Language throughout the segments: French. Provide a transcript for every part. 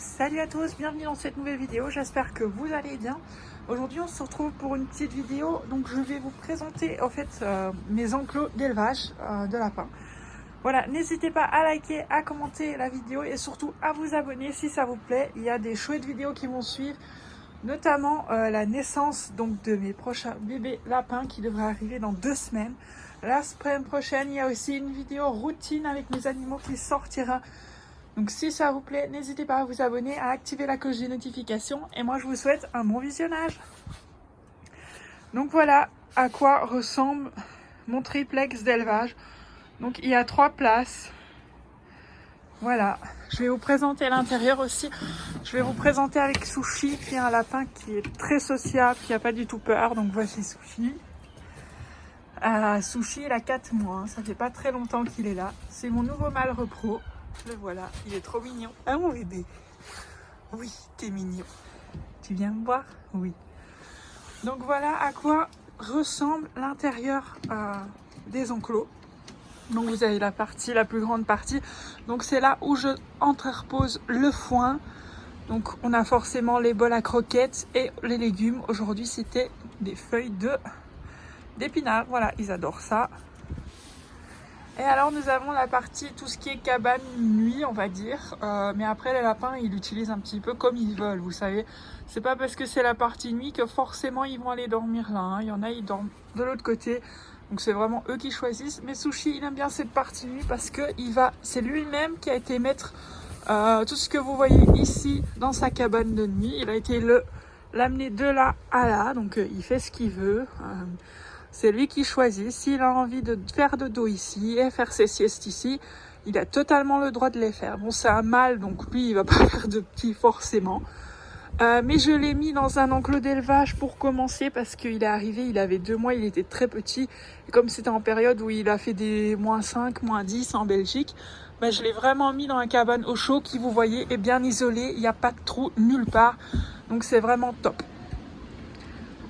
Salut à tous, bienvenue dans cette nouvelle vidéo, j'espère que vous allez bien. Aujourd'hui on se retrouve pour une petite vidéo, donc je vais vous présenter en fait mes enclos d'élevage de lapins. Voilà, n'hésitez pas à liker, à commenter la vidéo et surtout à vous abonner si ça vous plaît. Il y a des chouettes vidéos qui vont suivre, notamment la naissance donc de mes prochains bébés lapins qui devraient arriver dans 2 semaines. La semaine prochaine, il y a aussi une vidéo routine avec mes animaux qui sortira. Donc si ça vous plaît, n'hésitez pas à vous abonner, à activer la cloche des notifications. Et moi, je vous souhaite un bon visionnage. Donc voilà à quoi ressemble mon triplex d'élevage. Donc il y a 3 places. Voilà, je vais vous présenter l'intérieur aussi. Je vais vous présenter avec Sushi, qui est un lapin qui est très sociable, qui n'a pas du tout peur. Donc voici Sushi. Sushi, il a 4 mois, hein. Ça fait pas très longtemps qu'il est là. C'est mon nouveau mâle repro. Le voilà, il est trop mignon. Ah mon bébé. Oui, t'es mignon. Tu viens me voir? Oui. Donc voilà à quoi ressemble l'intérieur des enclos. Donc vous avez la partie, la plus grande partie. Donc c'est là où je entrepose le foin. Donc on a forcément les bols à croquettes et les légumes. Aujourd'hui c'était des feuilles d'épinards. Voilà, ils adorent ça. Et alors nous avons la partie, tout ce qui est cabane nuit on va dire, mais après les lapins ils l'utilisent un petit peu comme ils veulent, vous savez. C'est pas parce que c'est la partie nuit que forcément ils vont aller dormir là, hein. Il y en a ils dorment de l'autre côté, donc c'est vraiment eux qui choisissent. Mais Sushi il aime bien cette partie nuit parce que c'est lui-même qui a été mettre tout ce que vous voyez ici dans sa cabane de nuit. Il a été l'amener de là à là, donc il fait ce qu'il veut. C'est lui qui choisit. S'il a envie de faire dodo ici et faire ses siestes ici, il a totalement le droit de les faire. Bon, c'est un mâle, donc lui, il va pas faire de petits forcément. Mais je l'ai mis dans un enclos d'élevage pour commencer parce qu'il est arrivé, il avait 2 mois, il était très petit. Et comme c'était en période où il a fait des -5, -10 en Belgique, ben, je l'ai vraiment mis dans un cabane au chaud qui, vous voyez, est bien isolé. Il n'y a pas de trou nulle part. Donc c'est vraiment top.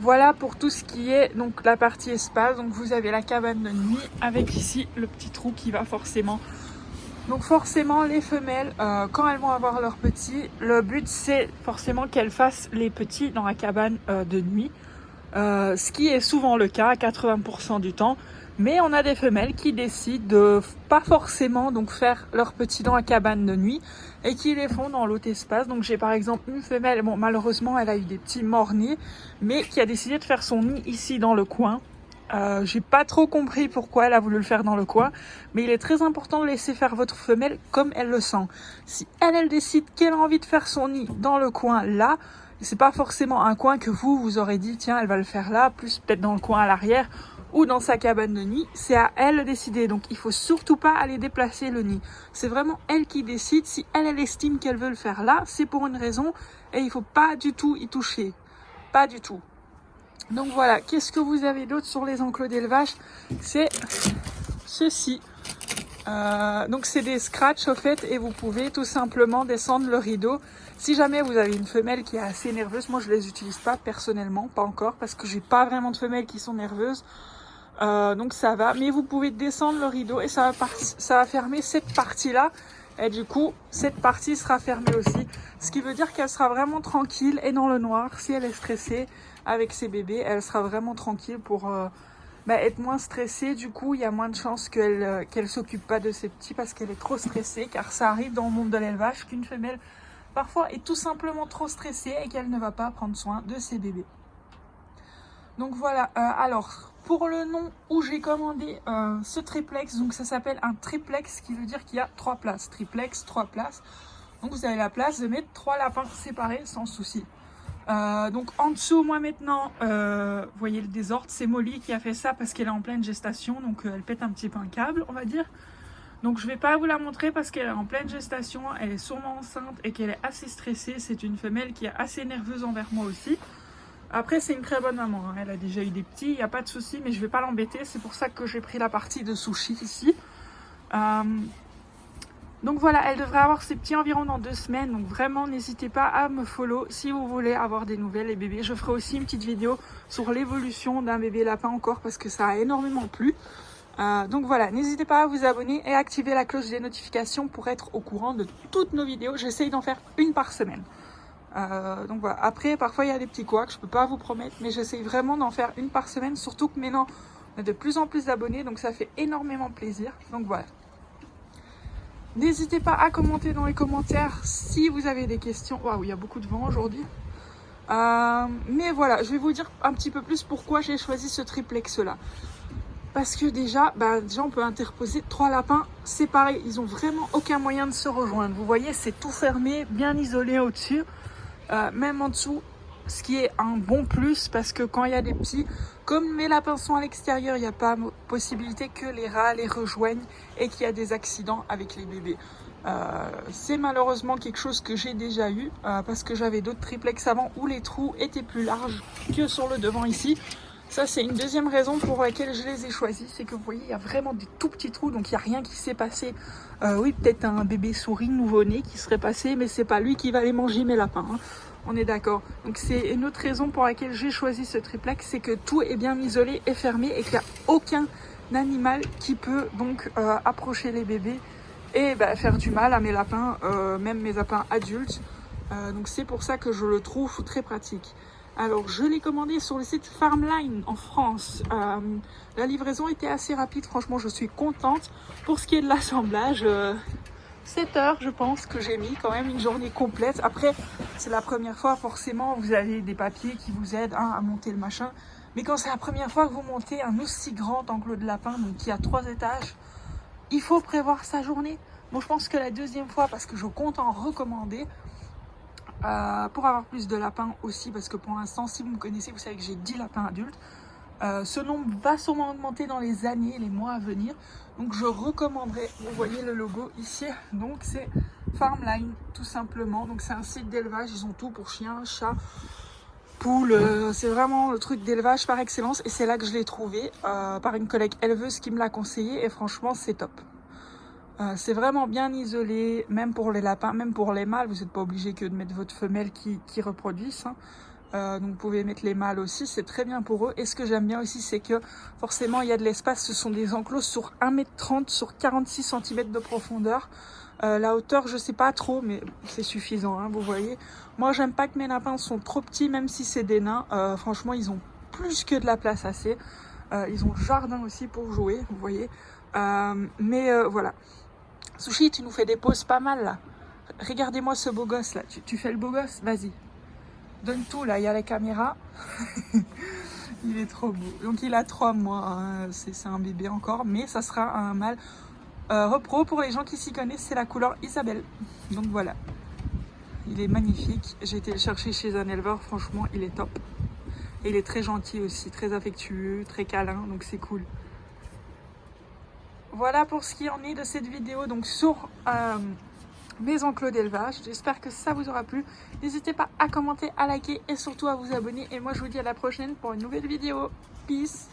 Voilà pour tout ce qui est donc la partie espace. Donc vous avez la cabane de nuit avec ici le petit trou qui va forcément. Donc forcément les femelles quand elles vont avoir leurs petits, le but c'est forcément qu'elles fassent les petits dans la cabane de nuit. Ce qui est souvent le cas à 80% du temps. Mais on a des femelles qui décident de pas forcément donc faire leurs petits dans la cabane de nuit et qui les font dans l'autre espace. Donc j'ai par exemple une femelle, bon malheureusement elle a eu des petits morts-nés, mais qui a décidé de faire son nid ici dans le coin. J'ai pas trop compris pourquoi elle a voulu le faire dans le coin, mais il est très important de laisser faire votre femelle comme elle le sent. Si elle décide qu'elle a envie de faire son nid dans le coin là, c'est pas forcément un coin que vous aurez dit tiens elle va le faire là, plus peut-être dans le coin à l'arrière ou dans sa cabane de nid, c'est à elle de décider. Donc il faut surtout pas aller déplacer le nid. C'est vraiment elle qui décide. Si elle estime qu'elle veut le faire là, c'est pour une raison et il faut pas du tout y toucher. Pas du tout. Donc voilà, qu'est-ce que vous avez d'autre sur les enclos d'élevage? C'est ceci. Donc c'est des scratchs au fait et vous pouvez tout simplement descendre le rideau. Si jamais vous avez une femelle qui est assez nerveuse, moi je les utilise pas personnellement, pas encore, parce que j'ai pas vraiment de femelles qui sont nerveuses. Donc ça va, mais vous pouvez descendre le rideau et ça va fermer cette partie-là. Et du coup, cette partie sera fermée aussi. Ce qui veut dire qu'elle sera vraiment tranquille et dans le noir. Si elle est stressée avec ses bébés, elle sera vraiment tranquille pour être moins stressée. Du coup, il y a moins de chances qu'elle s'occupe pas de ses petits parce qu'elle est trop stressée. Car ça arrive dans le monde de l'élevage qu'une femelle parfois est tout simplement trop stressée et qu'elle ne va pas prendre soin de ses bébés. Donc voilà, alors pour le nom où j'ai commandé ce triplex, donc ça s'appelle un triplex, ce qui veut dire qu'il y a 3 places. Triplex, 3 places. Donc vous avez la place de mettre 3 lapins séparés sans souci. Donc en dessous, moi maintenant, vous voyez le désordre, c'est Molly qui a fait ça parce qu'elle est en pleine gestation, donc elle pète un petit peu un câble, on va dire. Donc je vais pas vous la montrer parce qu'elle est en pleine gestation, elle est sûrement enceinte et qu'elle est assez stressée. C'est une femelle qui est assez nerveuse envers moi aussi. Après, c'est une très bonne maman, hein. Elle a déjà eu des petits, il n'y a pas de souci, mais je ne vais pas l'embêter. C'est pour ça que j'ai pris la partie de Sushi ici. Donc voilà, elle devrait avoir ses petits environ dans 2 semaines. Donc vraiment, n'hésitez pas à me follow si vous voulez avoir des nouvelles, les bébés. Je ferai aussi une petite vidéo sur l'évolution d'un bébé lapin encore parce que ça a énormément plu. Donc voilà, n'hésitez pas à vous abonner et à activer la cloche des notifications pour être au courant de toutes nos vidéos. J'essaye d'en faire une par semaine. Donc voilà, après parfois il y a des petits couacs, je peux pas vous promettre, mais j'essaye vraiment d'en faire une par semaine, surtout que maintenant on a de plus en plus d'abonnés, donc ça fait énormément plaisir. Donc voilà. N'hésitez pas à commenter dans les commentaires si vous avez des questions. Waouh, il y a beaucoup de vent aujourd'hui. Mais voilà, je vais vous dire un petit peu plus pourquoi j'ai choisi ce triplex là. Parce que déjà on peut interposer 3 lapins séparés. Ils ont vraiment aucun moyen de se rejoindre. Vous voyez, c'est tout fermé, bien isolé au-dessus. Même en dessous, ce qui est un bon plus parce que quand il y a des petits, comme mes lapins sont à l'extérieur, il n'y a pas possibilité que les rats les rejoignent et qu'il y a des accidents avec les bébés. C'est malheureusement quelque chose que j'ai déjà eu parce que j'avais d'autres triplex avant où les trous étaient plus larges que sur le devant ici. Ça, c'est une deuxième raison pour laquelle je les ai choisis, c'est que vous voyez, il y a vraiment des tout petits trous, donc il n'y a rien qui s'est passé. Oui, peut-être un bébé souris nouveau-né qui serait passé, mais c'est pas lui qui va aller manger mes lapins, hein. On est d'accord. Donc c'est une autre raison pour laquelle j'ai choisi ce triplex, c'est que tout est bien isolé et fermé et qu'il n'y a aucun animal qui peut donc approcher les bébés et faire du mal à mes lapins, même mes lapins adultes. Donc c'est pour ça que je le trouve très pratique. Alors, je l'ai commandé sur le site Farmline en France. La livraison était assez rapide. Franchement, je suis contente. Pour ce qui est de l'assemblage, 7 heures, je pense, que j'ai mis quand même une journée complète. Après, c'est la première fois, forcément, vous avez des papiers qui vous aident à monter le machin. Mais quand c'est la première fois que vous montez un aussi grand enclos de lapin, donc qui a 3 étages, il faut prévoir sa journée. Bon, je pense que la deuxième fois, parce que je compte en recommander, pour avoir plus de lapins aussi, parce que pour l'instant, si vous me connaissez, vous savez que j'ai 10 lapins adultes. Ce nombre va sûrement augmenter dans les années, les mois à venir. Donc je recommanderais, vous voyez le logo ici, donc c'est Farmline tout simplement. Donc c'est un site d'élevage, ils ont tout pour chiens, chats, poules. C'est vraiment le truc d'élevage par excellence et c'est là que je l'ai trouvé par une collègue éleveuse qui me l'a conseillé et franchement c'est top. C'est vraiment bien isolé, même pour les lapins, même pour les mâles. Vous n'êtes pas obligé que de mettre votre femelle qui reproduisent. Hein. Donc vous pouvez mettre les mâles aussi, c'est très bien pour eux. Et ce que j'aime bien aussi, c'est que forcément il y a de l'espace. Ce sont des enclos sur 1,30 m sur 46 cm de profondeur. La hauteur, je sais pas trop, mais c'est suffisant, hein, vous voyez. Moi, j'aime pas que mes lapins sont trop petits, même si c'est des nains. Franchement, ils ont plus que de la place assez. Ils ont jardin aussi pour jouer, vous voyez. Voilà. Sushi, tu nous fais des poses pas mal là. Regardez-moi ce beau gosse là. Tu fais le beau gosse? Vas-y. Donne tout là, il y a la caméra. Il est trop beau. Donc il a 3 mois. Hein. C'est un bébé encore, mais ça sera un mâle repro. Pour les gens qui s'y connaissent, c'est la couleur Isabelle. Donc voilà. Il est magnifique. J'ai été le chercher chez un éleveur. Franchement, il est top. Et il est très gentil aussi, très affectueux, très câlin. Donc c'est cool. Voilà pour ce qui en est de cette vidéo donc sur mes enclos d'élevage. J'espère que ça vous aura plu. N'hésitez pas à commenter, à liker et surtout à vous abonner. Et moi je vous dis à la prochaine pour une nouvelle vidéo. Peace!